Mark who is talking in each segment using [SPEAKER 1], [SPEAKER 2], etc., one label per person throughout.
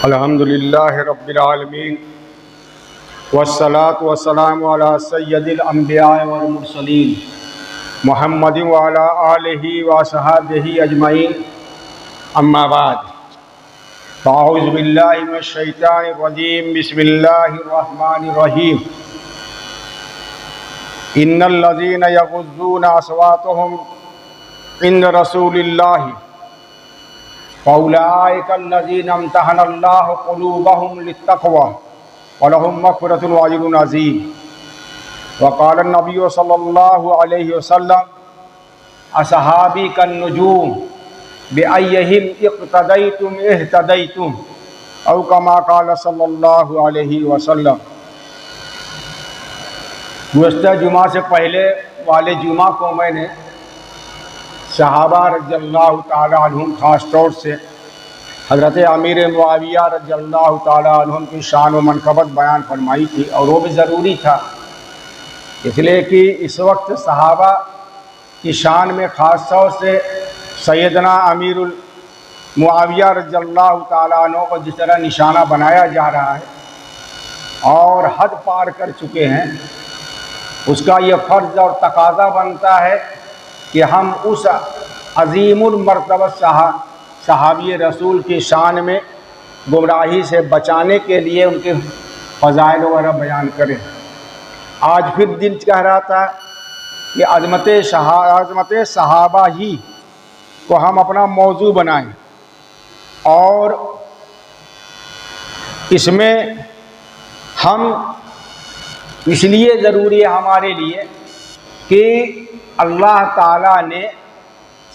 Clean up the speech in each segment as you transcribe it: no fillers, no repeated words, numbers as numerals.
[SPEAKER 1] अल्हम्दुलिल्लाहि रब्बिल आलमीन वस्सलातु वस्सलामु अला सय्यदिल अंबिया वल मुरसलीन मुहम्मदिन व अला आलिहि व सहाबिहि अजमईन अम्मा बाद फ़अऊज़ु बिल्लाहि मिनश शैतानिर रजीम बिस्मिल्लाहिर रहमानिर रहीम इन्नल लज़ीना यग़ुज़्ज़ूना अस्वातहुम इंद रसूलिल्लाहि फ़उलाइकल्लज़ीना इम्तहनल्लाहु क़ुलूबहुम लित्तक़वा व लहुम मग़फ़िरतुन व अज्रुन अज़ीम। व क़ाल नबी सल्लल्लाहु अलैहि वसल्लम असहाबी कन्नुजूम बिअय्यिहिम इक़्तदैतुम इह्तदैतुम औ कमा क़ाल सल्लल्लाहु अलैहि वसल्लम। गुज़श्ता जुमा से पहले वाले जुमा को मैंने सहाबा रज़ियल्लाहु ताला अन्हुम ख़ास तौर से हज़रत अमीर मुआविया रज़ियल्लाहु ताला अन्हुम की शान व मनक़बत बयान फरमाई थी, और वो भी ज़रूरी था इसलिए कि इस वक्त सहाबा की शान में ख़ास तौर से सैयदना अमीरुल मुआविया रज़ियल्लाहु ताला अन्हु को जिस तरह निशाना बनाया जा रहा है और हद पार कर चुके हैं, उसका ये फ़र्ज़ और तकाज़ा बनता है कि हम उस अज़ीमुल मर्तबा सहाबी रसूल की शान में गुमराही से बचाने के लिए उनके फ़ज़ाइल वगैरह बयान करें। आज फिर दिल कह रहा था कि अज़मत सहाबा ही को हम अपना मौजू बनाएं, और इसमें हम इसलिए ज़रूरी है हमारे लिए कि अल्लाह ताला ने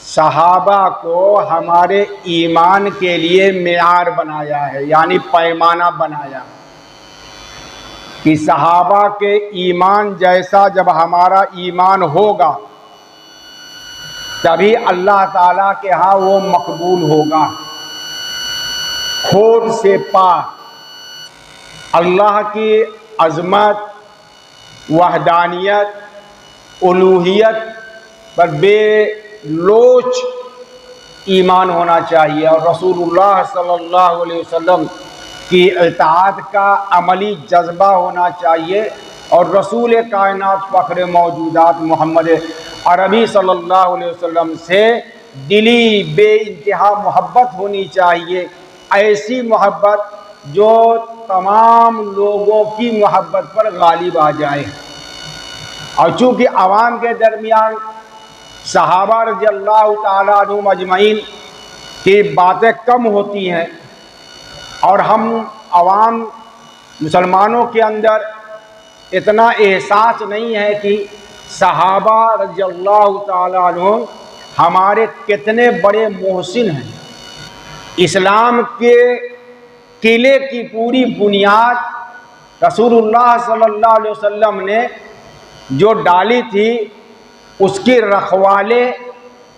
[SPEAKER 1] सहाबा को हमारे ईमान के लिए मेयार बनाया है, यानी पैमाना बनाया कि सहाबा के ईमान जैसा जब हमारा ईमान होगा तभी अल्लाह ताला के यहाँ वो मकबूल होगा। खोट से पाक अल्लाह की अज़मत, वहदानियत, उलूहियत पर बेलोच ईमान होना चाहिए, और रसूलुल्लाह सल्लल्लाहु अलैहि वसल्लम की इताअत का अमली जज्बा होना चाहिए, और रसूल कायनात फ़ख्र मौजूदात मोहम्मद अरबी सल्लल्लाहु अलैहि वसल्लम से दिली बेइंतहा मोहब्बत होनी चाहिए, ऐसी मोहब्बत जो तमाम लोगों की मोहब्बत पर गालिब आ जाए। और चूँकि आवाम के दरमियान सहाबा रज़ियल्लाहु ताला अन्हुम अजमईन की बातें कम होती हैं, और हम आवाम मुसलमानों के अंदर इतना एहसास नहीं है कि सहाबा रज़ियल्लाहु ताला अन्हुम हमारे कितने बड़े मोहसिन हैं। इस्लाम के किले की पूरी बुनियाद रसूलुल्लाह सल्लल्लाहु अलैहि वसल्लम ने जो डाली थी, उसकी रखवाले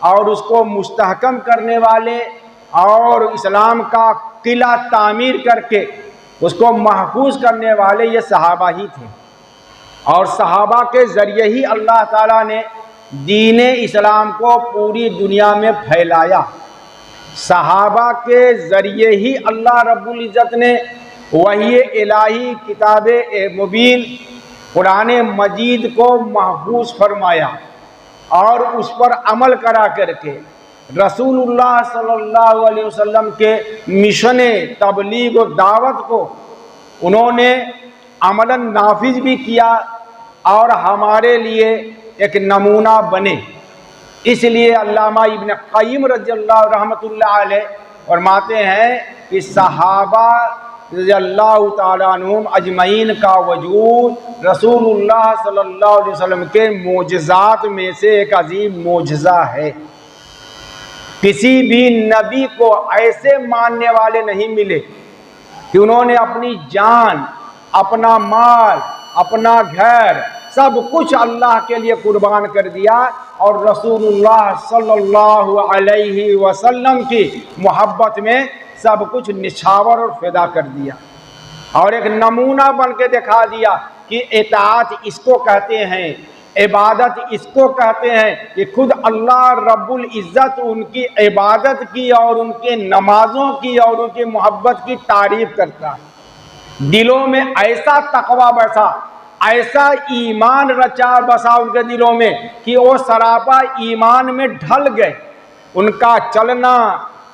[SPEAKER 1] और उसको मुस्तहकम करने वाले और इस्लाम का किला तामीर करके उसको महफूज करने वाले ये सहाबा ही थे, और सहाबा के ज़रिए ही अल्लाह ताला ने दीन इस्लाम को पूरी दुनिया में फैलाया। सहाबा के ज़रिए ही अल्लाह रब्बुल इज़्ज़त ने वही इलाही किताब मुबीन कुरान मजीद को महफूज फरमाया, और उस पर अमल करा करके रसूलुल्लाह सल्लल्लाहु अलैहि वसल्लम के मिशन तबलीग और दावत को उन्होंने अमलन नाफिज भी किया और हमारे लिए एक नमूना बने। इसलिए अल्लामा इब्न क़य्यिम रज़ियल्लाहु रहमतुल्लाह अलैह फरमाते हैं कि सहाबा रज़ियल्लाहु ताला अन्हुम अजमईन का वजूद रसूलुल्लाह सल्लल्लाहु अलैहि वसल्लम के मोजज़ात में से एक अजीम मोजज़ा है। किसी भी नबी को ऐसे मानने वाले नहीं मिले कि उन्होंने अपनी जान, अपना माल, अपना घर सब कुछ अल्लाह के लिए कुर्बान कर दिया, और रसूलुल्लाह सल्लल्लाहु अलैहि वसल्लम की मोहब्बत में सब कुछ निछावर और फिदा कर दिया, और एक नमूना बन के दिखा दिया कि इताअत इसको कहते हैं, इबादत इसको कहते हैं कि खुद अल्लाह रब्बुल इज़्ज़त उनकी इबादत की और उनके नमाजों की और उनकी मोहब्बत की तारीफ करता है। दिलों में ऐसा तकवा बसा, ऐसा ईमान रचा बसा उनके दिलों में कि वो सरापा ईमान में ढल गए। उनका चलना,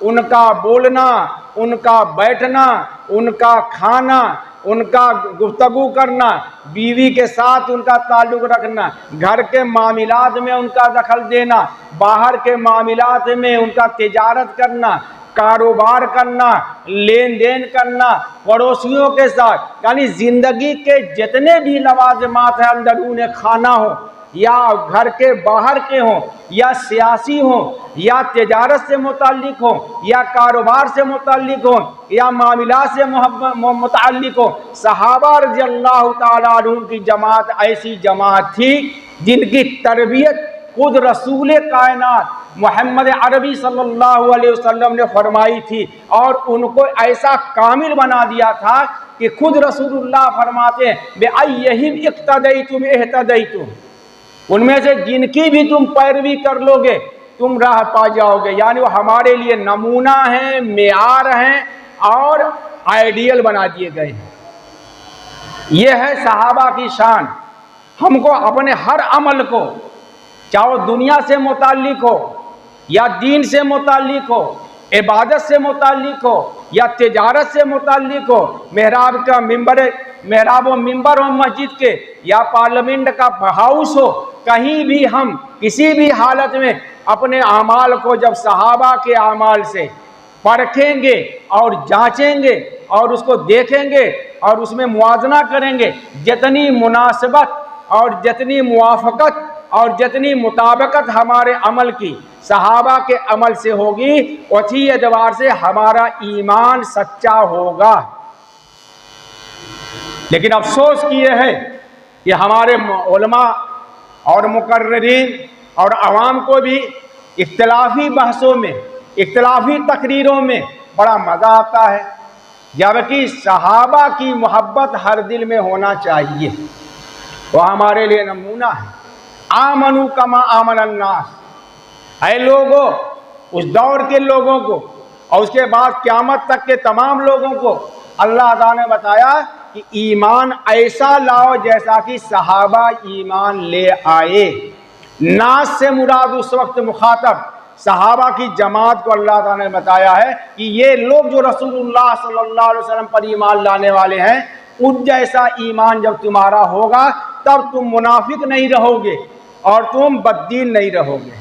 [SPEAKER 1] उनका बोलना, उनका बैठना, उनका खाना, उनका गुफ्तगू करना, बीवी के साथ उनका ताल्लुक़ रखना, घर के मामलात में उनका दखल देना, बाहर के मामलात में उनका तिजारत करना, कारोबार करना, लेन देन करना पड़ोसियों के साथ, यानी ज़िंदगी के जितने भी लवाज़िमात हैं, अंदरून खाना हो या घर के बाहर के हों या सियासी हों या तिजारत से मुताल्लिक़ हो या कारोबार से मुताल्लिक़ हो या मामलात से मुताल्लिक़ हो, सहाबा रज़ियल्लाहु ताला अन्हुम की जमात ऐसी जमात थी जिनकी तरबियत खुद रसूल कायनात मोहम्मद अरबी सल्लल्लाहु अलैहि वसल्लम ने फरमाई थी और उनको ऐसा कामिल बना दिया था कि खुद रसूलुल्लाह फरमाते हैं बेअय्यहिम इक्तदैतुम इहतदैतुम, उनमें से जिनकी भी तुम पैरवी कर लोगे तुम राह पा जाओगे। यानी वो हमारे लिए नमूना हैं, मेयार हैं और आइडियल बना दिए गए हैं। ये है सहाबा की शान। हमको अपने हर अमल को, चाहे वो दुनिया से मुताल्लिक़ हो या दीन से मुताल्लिक़ हो, इबादत से मुताल्लिक़ हो या तिजारत से मुताल्लिक़ हो, मेहराब व मिंबर हो मस्जिद के या पार्लियामेंट का हाउस हो, कहीं भी हम किसी भी हालत में अपने आमाल को जब सहाबा के आमाल से परखेंगे और जांचेंगे और उसको देखेंगे और उसमें मुआजना करेंगे, जितनी मुनासिबत और जितनी मुवाफ़क़त और जितनी मुताबिकत हमारे अमल की सहाबा के अमल से होगी, उसी एतबार से हमारा ईमान सच्चा होगा। लेकिन अफसोस ये है कि हमारे उलमा और मुकर्रिरीन और अवाम को भी इख्तिलाफी बहसों में, इख्तिलाफी तकरीरों में बड़ा मज़ा आता है, जबकि सहाबा की मोहब्बत हर दिल में होना चाहिए। वो हमारे लिए नमूना है। आमनु कमा आमन अन्नास, ऐ लोगों, उस दौर के लोगों को और उसके बाद क़यामत तक के तमाम लोगों को अल्लाह ताला ने बताया कि ईमान ऐसा लाओ जैसा कि सहाबा ईमान ले आए। नास से मुराद उस वक्त मुखातब सहाबा की जमात को अल्लाह ताला ने बताया है कि ये लोग जो रसूलुल्लाह सल्लल्लाहु अलैहि वसल्लम पर ईमान लाने वाले हैं, उन जैसा ईमान जब तुम्हारा होगा तब तुम मुनाफिक नहीं रहोगे और तुम बद्दीन नहीं रहोगे।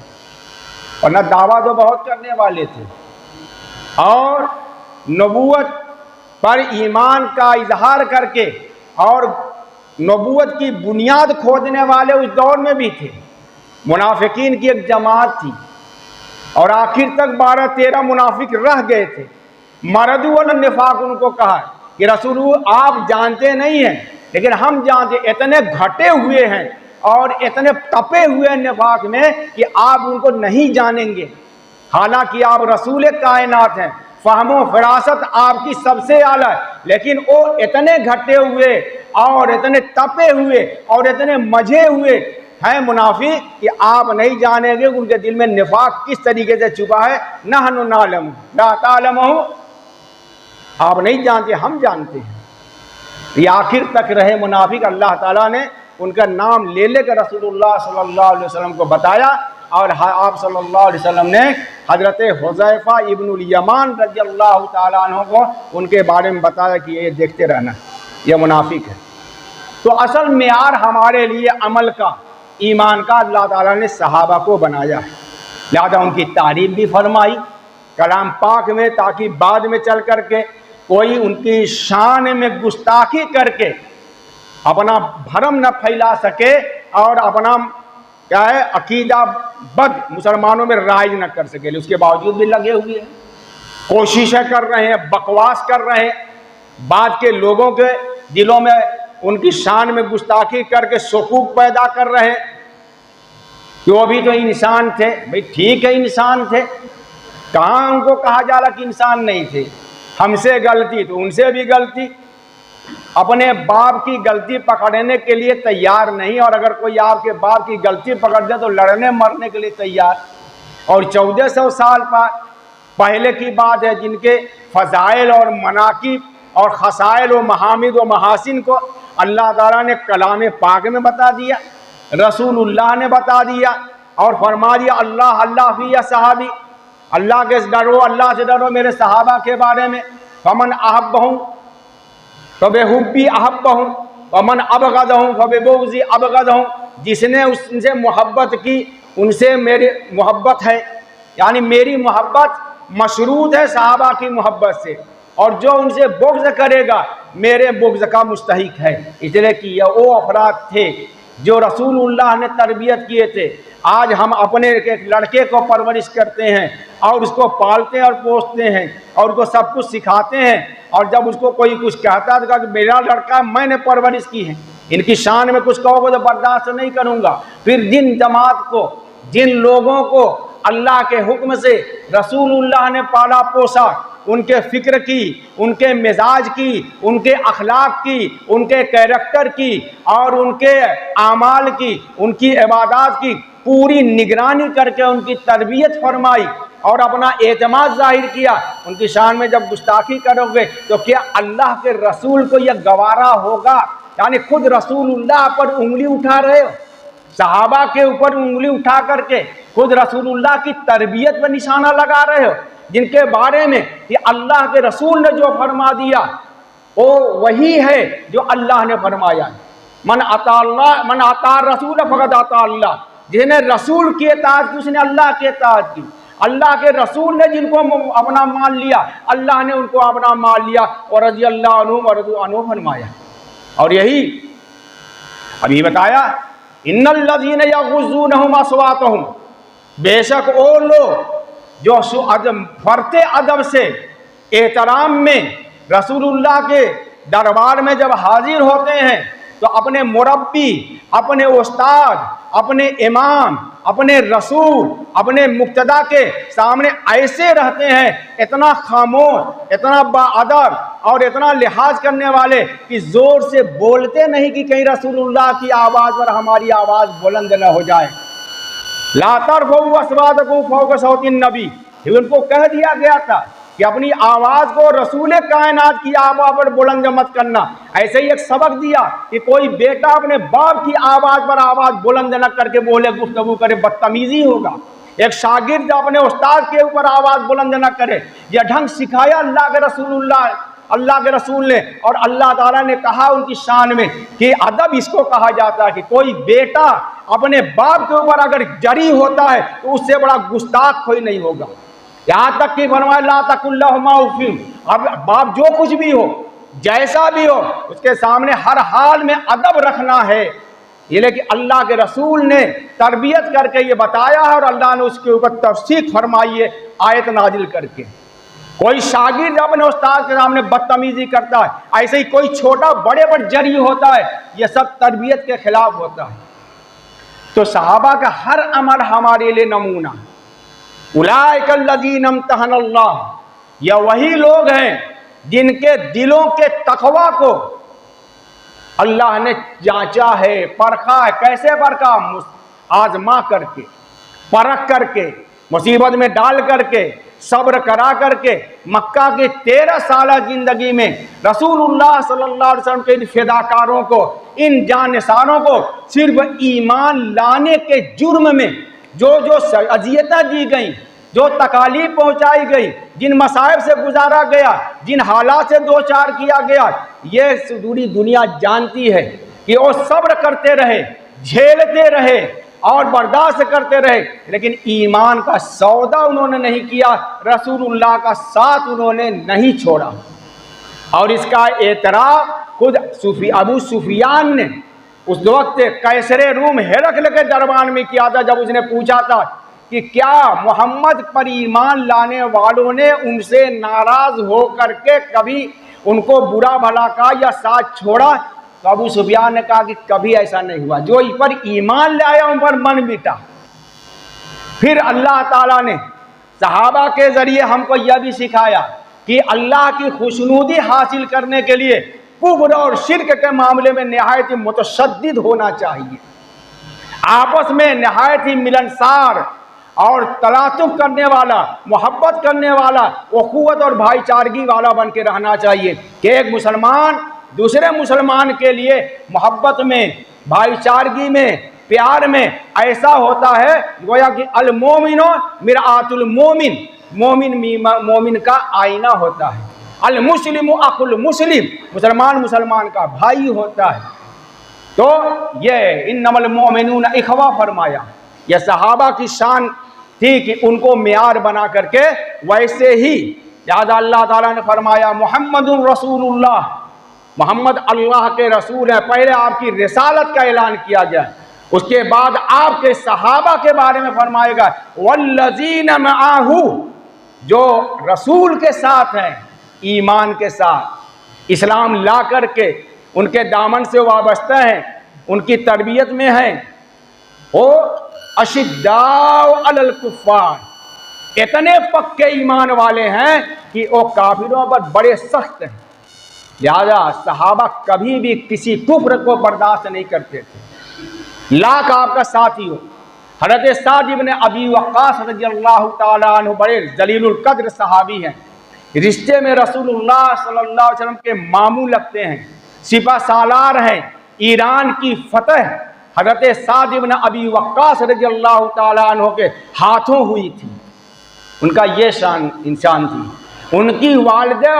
[SPEAKER 1] वरना दावा तो बहुत करने वाले थे और नबूवत पर ईमान का इजहार करके और नबूवत की बुनियाद खोदने वाले उस दौर में भी थे। मुनाफिकीन की एक जमात थी और आखिर तक 12-13 मुनाफिक रह गए थे। मरदू वल निफाक उनको कहा कि रसूल आप जानते नहीं हैं, लेकिन हम जानते, इतने घटे हुए हैं और इतने तपे हुए निफाक में कि आप उनको नहीं जानेंगे। हालांकि आप रसूल कायनात हैं, फ़हमो फ़िरासत आपकी सबसे आला है, लेकिन वो इतने घटे हुए और इतने तपे हुए और इतने मजे हुए हैं मुनाफिक कि आप नहीं जानेंगे उनके दिल में निफाक किस तरीके से छुपा है। नहनु नालम ला तालमहु, आप नहीं जानते, हम जानते हैं। ये आखिर तक रहे मुनाफिक। अल्लाह ताला ने उनका नाम ले लेकर रसूलुल्लाह सल्लल्लाहु अलैहि वसल्लम को बताया और आप सल्लल्लाहु अलैहि वसल्लम ने हज़रत हुज़ैफ़ा इब्नुल यमान रज़ियल्लाहु ताला अन्हु को उनके बारे में बताया कि ये देखते रहना, ये मुनाफिक है। तो असल मेयार हमारे लिए अमल का, ईमान का अल्लाह ताला ने सहाबा को बनाया है। लिहाजा उनकी तारीफ़ भी फरमाई कलाम पाक में, ताकि बाद में चल कर के कोई उनकी शान में गुस्ताखी करके अपना भरम न फैला सके और अपना क्या है अकीदा बद मुसलमानों में राइज न कर सके। उसके बावजूद भी लगे हुए हैं, कोशिशें कर रहे हैं, बकवास कर रहे हैं, बाद के लोगों के दिलों में उनकी शान में गुस्ताखी करके शकूक पैदा कर रहे हैं कि वो भी तो इंसान थे। भाई ठीक है, इंसान थे, कहाँ उनको कहा जा रहा कि इंसान नहीं थे। हमसे गलती तो उनसे भी गलती, अपने बाप की गलती पकड़ने के लिए तैयार नहीं, और अगर कोई आपके बाप की गलती पकड़ दे तो लड़ने मरने के लिए तैयार। और 1400 साल पहले की बात है, जिनके फ़ज़ाइल और मनाकिब और खसाइल और महामिद और महासिन को अल्लाह ताला ने कलाम पाक में बता दिया, रसूलुल्लाह ने बता दिया और फरमा दिया अल्लाह अल्लाह फ़ी सहाबी, अल्लाह के डरो, अल्लाह से डरो मेरे सहाबा के बारे में। फमन अहब्बहुम फबिहुब्बी अहब्बहुम वमन अबगदहुम फबिबुग़ज़ी अबगदहुम, जिसने उनसे मोहब्बत की उनसे मेरी मोहब्बत है, यानी मेरी मोहब्बत मशरूत है सहाबा की मोहब्बत से, और जो उनसे बुग़्ज़ करेगा मेरे बुग़्ज़ का मुस्तहिक है। इसलिए कि ये वो अफराद थे जो रसूलुल्लाह ने तरबियत किए थे। आज हम अपने एक लड़के को परवरिश करते हैं और उसको पालते हैं और पोसते हैं और उसको सब कुछ सिखाते हैं, और जब उसको कोई कुछ कहता है तो कि मेरा लड़का मैंने परवरिश की है, इनकी शान में कुछ कहोगे तो बर्दाश्त नहीं करूँगा। फिर जिन जमात को, जिन लोगों को अल्लाह के हुक्म से रसूलुल्लाह ने पाला पोसा, उनके फ़िक्र की, उनके मिजाज की, उनके अखलाक की, उनके कैरेक्टर की और उनके आमाल की, उनकी इबादत की पूरी निगरानी करके उनकी तरबियत फरमाई और अपना एतमाद जाहिर किया, उनकी शान में जब गुस्ताखी करोगे तो क्या अल्लाह के रसूल को यह गवारा होगा? यानी खुद रसूलुल्लाह पर उंगली उठा रहे हो, सहाबा के ऊपर उंगली उठा करके खुद रसूलुल्लाह की तरबियत पर निशाना लगा रहे हो, जिनके बारे में कि अल्लाह के रसूल ने जो फरमा दिया वो वही है जो अल्लाह ने फरमाया। मन अता रसूल फ़क़द अता अल्लाह, जिन्हें रसूल की इताअत की उसने अल्लाह की इताअत की। अल्लाह के रसूल ने जिनको अपना मान लिया अल्लाह ने उनको अपना मान लिया, और रज़ियल्लाहु अन्हुम व रज़ू अन्हु फरमाया। और यही अभी बताया इन्नल्लज़ीना यग़ुज़्ज़ूनहुम अस्वातहुम, बेशक वो लोग जो फरते अदब से एहतराम में रसूलुल्लाह के दरबार में जब हाजिर होते हैं तो अपने मुरब्बी, अपने उस्ताद, अपने इमाम, अपने रसूल, अपने मुक्तदा के सामने ऐसे रहते हैं, इतना खामोश, इतना बाअदब और इतना लिहाज करने वाले कि ज़ोर से बोलते नहीं कि कहीं रसूलुल्लाह की आवाज़ पर हमारी आवाज़ बुलंद न हो जाए। ला तर्फ़ऊ अस्वातकुम फ़ौक़ सौतिन नबी, उनको कह दिया गया था कि अपनी आवाज़ को रसूल कायनात की आवाज़ पर बुलंद मत करना। ऐसे ही एक सबक दिया कि कोई बेटा अपने बाप की आवाज़ पर आवाज़ बुलंद न करके बोले, गुफ्तगू करे, बदतमीज़ी होगा। एक शागिर्द अपने उस्ताद के ऊपर आवाज़ बुलंद न करे, यह ढंग सिखाया अल्लाह के रसूल ने, और अल्लाह ताला ने कहा उनकी शान में कि अदब इसको कहा जाता है कि कोई बेटा अपने बाप के ऊपर अगर जरी होता है तो उससे बड़ा गुस्ताख कोई नहीं होगा। यहाँ तक कि फरमाया ला तकुल लहुमा उफ़्फ़िन, अब बाप जो कुछ भी हो, जैसा भी हो, उसके सामने हर हाल में अदब रखना है। ये लेकिन अल्लाह के रसूल ने तरबियत करके ये बताया है और अल्लाह ने उसके ऊपर तफसीर फरमाई है आयत नाजिल करके। कोई शागिर्द अपने उस्ताद के सामने बदतमीजी करता है, ऐसे ही कोई छोटा बड़े पर जरी होता है, यह सब तरबियत के खिलाफ होता है। तो सहाबा का हर अमल हमारे लिए नमूना। उलाइकल्लज़ीना इम्तहनल्लाह, यह वही लोग हैं जिनके दिलों के तक़वा को अल्लाह ने जांचा है, परखा है। कैसे परखा? आजमा करके, परख करके, मुसीबत में डाल करके, सब्र करा करके। मक्का के 13 साल जिंदगी में रसूलुल्लाह सल्लल्लाहु अलैहि वसल्लम के इन फिदाकारों को, इन जानिसारों को सिर्फ ईमान लाने के जुर्म में जो अजियतें दी गई, जो तकालीफ पहुंचाई गई, जिन मसाइब से गुजारा गया, जिन हालात से दो चार किया गया, ये पूरी दुनिया जानती है कि वो सब्र करते रहे, झेलते रहे और बर्दाश्त करते रहे, लेकिन ईमान का सौदा उन्होंने नहीं किया, रसूलुल्लाह का साथ उन्होंने नहीं छोड़ा। और इसका एतराफ़ खुद अबू सुफियान ने उस वक्त कैसरे रूम हेरक्ल के दरबार में किया था, जब उसने पूछा था कि क्या मोहम्मद पर ईमान लाने वालों ने उनसे नाराज़ हो करके कभी उनको बुरा भला कहा या साथ छोड़ा? तो अबू सुफियान ने कहा कि कभी ऐसा नहीं हुआ, जो इस पर ईमान लाया उन पर मन बिटा। फिर अल्लाह ताला ने सहाबा के ज़रिए हमको यह भी सिखाया कि अल्लाह की खुशनुदी हासिल करने के लिए कुफ्र और शिर्क के मामले में नहायत ही मुतशद्दिद होना चाहिए, आपस में नहायत ही मिलनसार और तलातुफ करने वाला, मोहब्बत करने वाला, उखुवत और भाईचारगी वाला बन के रहना चाहिए कि एक मुसलमान दूसरे मुसलमान के लिए मोहब्बत में, भाईचारगी में, प्यार में ऐसा होता है गोया कि अल मोमिनो मिरआतुल मोमिन, मोमिन का आईना होता है। अल मुस्लिम अखुल मुस्लिम, मुसलमान मुसलमान का भाई होता है। तो ये इन्नमल मोमिनून इखवा फरमाया, यह सहाबा की शान थी कि उनको मियार बना करके वैसे ही याद अल्लाह ताला ने फरमाया मुहम्मदुर रसूलुल्लाह, मोहम्मद अल्लाह के रसूल हैं। पहले आपकी रिसालत का ऐलान किया जाए, उसके बाद आपके सहाबा के बारे में फरमाएगा वल्लज़ीन मआहू, जो रसूल के साथ हैं, ईमान के साथ इस्लाम ला करके उनके दामन से वाबस्ता हैं, उनकी तरबियत में हैं, वो अशिद्दाउ अलल कुफ्फार, इतने पक्के ईमान वाले हैं कि वो काफिरों पर बड़े सख्त हैं। लिहाजा सहाबा कभी भी किसी कुफ्र को बर्दाश्त नहीं करते थे, लाख आपका साथी हो। हज़रत साद इब्न अबी वक्कास रज़ियल्लाहु ताला अन्हु बड़े जलीलुल कद्र सहाबी हैं, रिश्ते में रसूलुल्लाह सल्लल्लाहु अलैहि वसल्लम के मामू लगते हैं, सिपा सालार हैं। ईरान की फतह हज़रत साद इब्न अबी वक्कास रज़ियल्लाहु ताला अन्हु के हाथों हुई थी। उनका ये शान इंसान थी। उनकी वालिदा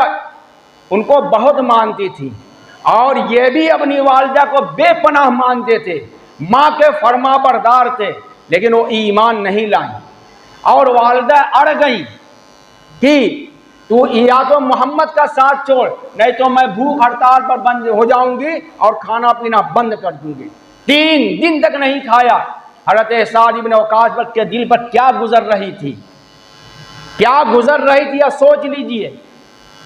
[SPEAKER 1] उनको बहुत मानती थी और ये भी अपनी वालिदा को बेपनाह मानते थे, माँ के फरमा बरदार थे, लेकिन वो ईमान नहीं लाई और वालिदा अड़ गई कि तू या तो मोहम्मद का साथ छोड़, नहीं तो मैं भूख हड़ताल पर बंद हो जाऊंगी और खाना पीना बंद कर दूंगी। 3 दिन तक नहीं खाया। हज़रत साद इब्न वक्कास पर के दिल पर क्या गुजर रही थी, क्या गुजर रही थी, या सोच लीजिए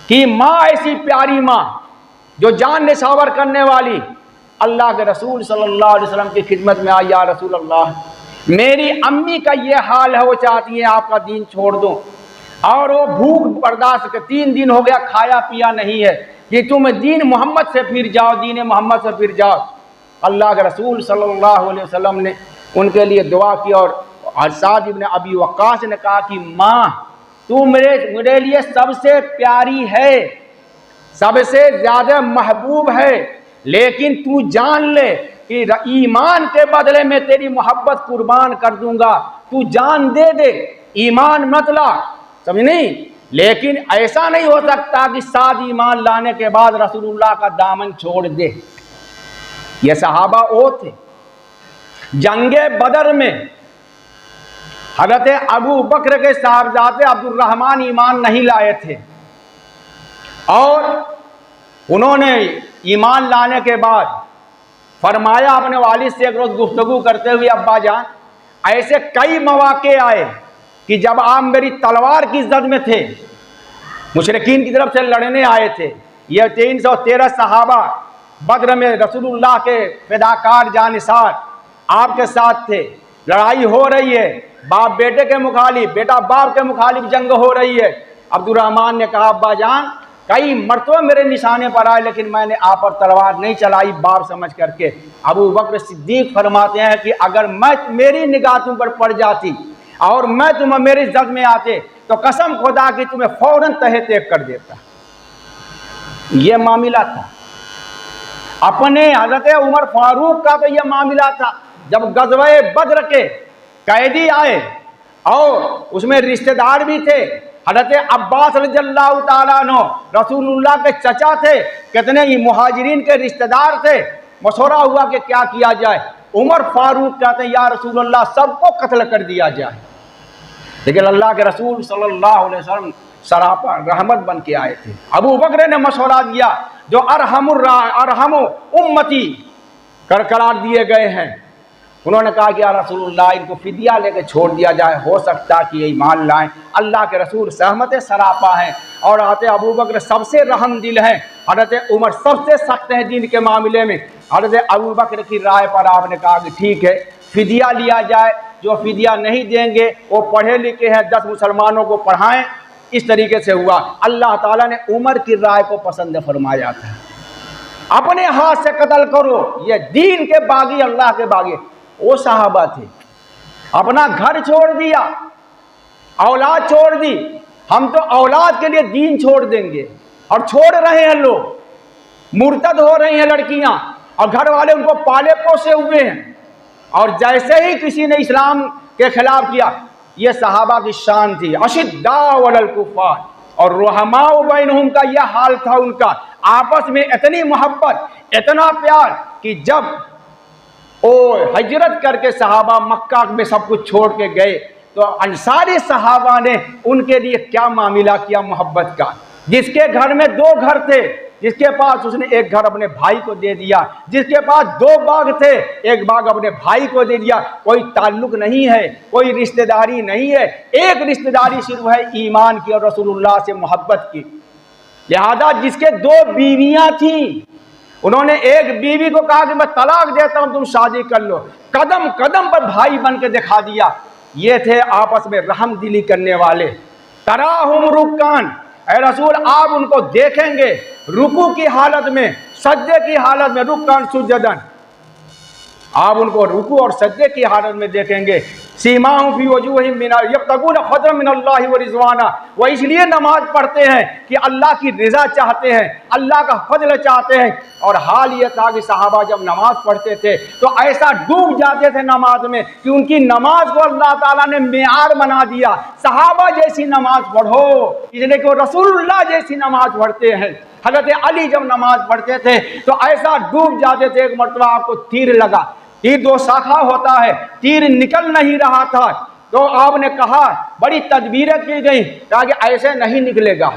[SPEAKER 1] कि माँ ऐसी प्यारी माँ जो जान निछावर करने वाली अल्लाह के रसूल सल्लल्लाहु अलैहि वसल्लम की खिदमत में आई, या रसूल अल्लाह, मेरी अम्मी का ये हाल है, वो चाहती है आपका दीन छोड़ दो और वो भूख बर्दाश्त कर, 3 दिन हो गया खाया पिया नहीं है, कि तुम दीन मोहम्मद से फिर जाओ, दीन मोहम्मद से फिर जाओ। अल्लाह के रसूल सल्लल्लाहु अलैहि वसल्लम ने उनके लिए दुआ की और साद इब्न अबी वक्कास ने कहा कि माँ तू मेरे लिए सबसे प्यारी है, सबसे ज़्यादा महबूब है, लेकिन तू जान ले कि ईमान के बदले में तेरी मोहब्बत कुर्बान कर दूंगा, तू जान दे दे, ईमान मत ला, समझ नहीं। लेकिन ऐसा नहीं हो सकता कि साद ईमान लाने के बाद रसूलुल्लाह का दामन छोड़ दे। ये सहाबा वो थे। जंगे बदर में हज़रत अबू बकर के साहबजादे अब्दुर्रहमान ईमान नहीं लाए थे और उन्होंने ईमान लाने के बाद फरमाया अपने वालिद से एक रोज़ गुफ्तगू करते हुए, अब्बा जान ऐसे कई मौके आए कि जब आप मेरी तलवार की जद में थे, मुशरिकीन की तरफ से लड़ने आए थे। ये 313 सहाबा बद्र में रसूलुल्लाह के फिदाकार जानिसार आपके साथ थे, लड़ाई हो रही है, बाप बेटे के मुखालिफ, बेटा बाप के मुखालिफ जंग हो रही है। अब्दुर्रहमान ने कहा अब्बा जान कई मरतबा मेरे निशाने पर आए, लेकिन मैंने आप पर तलवार नहीं चलाई बाप समझ करके। अबू बकर सिद्दीक फरमाते हैं कि अगर मेरी निगाह तुम पर पड़ जाती और मैं तुम्हें मेरी जद में आते तो कसम खुदा की तुम्हें फौरन तहे तेग कर देता। यह मामला था। अपने हज़रत उमर फारूक का तो यह मामला था, जब गज़वे बद्र के कैदी आए और उसमें रिश्तेदार भी थे। हज़रत अब्बास रज़ियल्लाहु ताला अन्हु रसूलुल्लाह के चचा थे, कितने ही मुहाजिरीन के रिश्तेदार थे। मशवरा हुआ कि क्या किया जाए। उमर फारूक कहते हैं या रसूलुल्लाह सबको कत्ल कर दिया जाए, लेकिन अल्लाह के रसूल सल्लल्लाहु अलैहि वसल्लम सरापा रहमत बन के आए थे। अबू बकर ने मशवरा दिया जो अरहम उम्मती करार दिए गए हैं, उन्होंने कहा कि या रसूलुल्लाह इनको फिदिया लेकर छोड़ दिया जाए, हो सकता कि ये ईमान लाएं। अल्लाह के रसूल सहमत सरापा हैं और आते अबू बकर सबसे रहम दिल हैं, हज़रत उमर सबसे सख्त हैं दीन के मामले में। हज़रत अबू बकर की राय पर आपने कहा कि ठीक है फिदिया लिया जाए, जो फिदिया नहीं देंगे वो पढ़े लिखे हैं 10 मुसलमानों को पढ़ाएं। इस तरीके से हुआ। अल्लाह ताला ने उमर की राय को पसंद फरमाया था। अपने हाथ से कत्ल करो, ये दीन के बागी, अल्लाह के बागी। वो सहाबा थे, अपना घर छोड़ दिया, औलाद छोड़ दी। हम तो औलाद के लिए दीन छोड़ देंगे, और छोड़ रहे हैं लोग, मुर्तद हो रही हैं लड़कियां, और घर वाले उनको पाले पोसे हुए हैं। और जैसे ही किसी ने इस्लाम के खिलाफ किया, ये सहाबा की शान थी, अशिद्दाउ अलल कुफ़ार और रुहमाउ बैनहुम का यह हाल था उनका। आपस में इतनी मोहब्बत, इतना प्यार कि जब ओ हिजरत करके सहाबा मक्का में सब कुछ छोड़ के गए, तो अंसारी सहाबा ने उनके लिए क्या मामला किया मोहब्बत का। जिसके घर में 2 घर थे, जिसके पास उसने एक घर अपने भाई को दे दिया, जिसके पास 2 बाग थे, एक बाग अपने भाई को दे दिया। कोई ताल्लुक नहीं है, कोई रिश्तेदारी नहीं है, एक रिश्तेदारी सिर्फ है ईमान की और रसूलुल्लाह से मोहब्बत की। लिहाजा जिसके 2 बीवियां थी, उन्होंने एक बीवी को कहा कि मैं तलाक देता हूं, तुम शादी कर लो। कदम कदम पर भाई बन के दिखा दिया। ये थे आपस में रहम दिली करने वाले। तराहुम रुक्कान, ऐ रसूल आप उनको देखेंगे रुकू की हालत में, सज्जे की हालत में, रुक्कान सुजदन, आप उनको रुकू और सज्जे की हालत में देखेंगे। सीमाहुम फी वजूहिहिम मिन यब्तगून फज़लन मिनल्लाहि व रिज़वाना, वो इसलिए नमाज पढ़ते हैं कि अल्लाह की रिज़ा चाहते हैं, अल्लाह का फजल चाहते हैं। और हाल ये था कि सहाबा जब नमाज पढ़ते थे तो ऐसा डूब जाते थे नमाज में कि उनकी नमाज को अल्लाह ताला ने मेयार बना दिया। सहाबा जैसी नमाज पढ़ो, इसलिए कि वो रसूलुल्लाह जैसी नमाज पढ़ते हैं। हज़रत अली जब नमाज पढ़ते थे तो ऐसा डूब जाते थे। एक मरतबा आपको तीर लगा, तीर 2 शाखा होता है, तीर निकल नहीं रहा था, तो आपने कहा, बड़ी तदबीरें की गई ताकि ऐसे नहीं निकलेगा,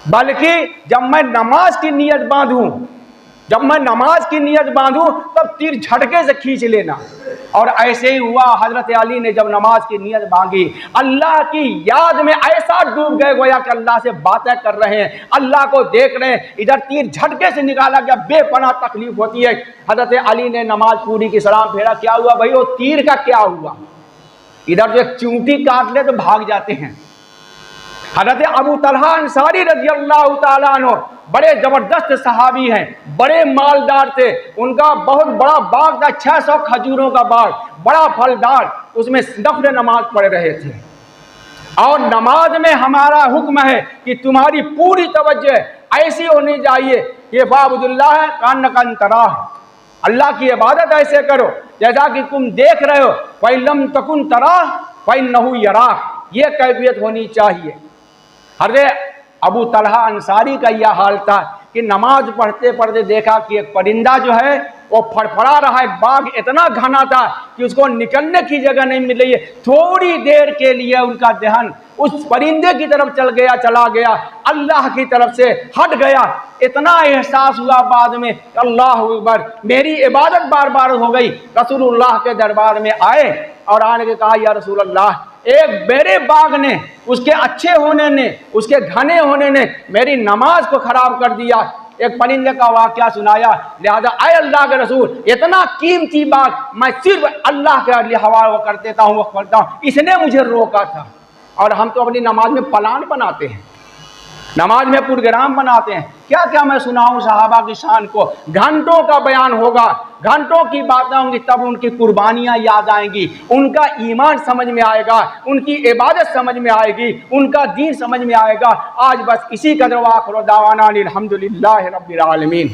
[SPEAKER 1] बल्कि जब मैं नमाज की नियत बांधूं, जब मैं नमाज की नियत बांधूं तब तीर झटके से खींच लेना। और ऐसे ही हुआ। हजरत अली ने जब नमाज की नियत बांधी, अल्लाह की याद में ऐसा डूब गए गोया कि अल्लाह से बातें कर रहे हैं, अल्लाह को देख रहे हैं। इधर तीर झटके से निकाला गया, बेपनाह तकलीफ होती है। हजरत अली ने नमाज पूरी की, सलाम फेरा, क्या हुआ भाई, वो तीर का क्या हुआ। इधर जो एक चूंटी काट ले तो भाग जाते हैं। हज़रत अबू तलहा अंसारी रज़ियल्लाहु ताला अन्हु बड़े ज़बरदस्त सहाबी हैं, बड़े मालदार थे। उनका बहुत बड़ा बाग था, 600 खजूरों का बाग, बड़ा फलदार। उसमें नफ़िल नमाज पढ़ रहे थे। और नमाज में हमारा हुक्म है कि तुम्हारी पूरी तवज्जो ऐसी होनी चाहिए कि वाबुदुल्लाह कान्नका तराह, अल्लाह की इबादत ऐसे करो जैसा कि तुम देख रहे हो। फ़इल्लम तकुन तराह फ़इन्नहु यराह, ये कैफियत होनी चाहिए। अरे अबू तलहा अंसारी का यह हाल था कि नमाज पढ़ते पढ़ते देखा कि एक परिंदा जो है वो फड़फड़ा रहा है। बाग इतना घना था कि उसको निकलने की जगह नहीं मिल रही है। थोड़ी देर के लिए उनका ध्यान उस परिंदे की तरफ चला गया, अल्लाह की तरफ से हट गया। इतना एहसास हुआ बाद में, अल्लाह अकबर, मेरी इबादत बार बार हो गई। रसूलुल्लाह के दरबार में आए और आने के कहा, या रसूलल्लाह, एक मेरे बाग ने, उसके अच्छे होने ने, उसके घने होने ने मेरी नमाज को खराब कर दिया। एक परिंदे का वाकया सुनाया। लिहाजा आए अल्लाह के रसूल, इतना कीमती बात मैं सिर्फ अल्लाह के लिए हवाले कर देता हूँ, वक़्फ करता हूँ, इसने मुझे रोका था। और हम तो अपनी नमाज में प्लान बनाते हैं, नमाज में प्रोग्राम बनाते हैं। क्या क्या मैं सुनाऊं सहाबा की शान को। घंटों का बयान होगा, घंटों की बातें होंगी, तब उनकी कुर्बानियां याद आएंगी, उनका ईमान समझ में आएगा, उनकी इबादत समझ में आएगी, उनका दीन समझ में आएगा। आज बस इसी कदर व आखिर दावाना अनिल हम्दुलिल्लाहि रब्बिल आलमीन।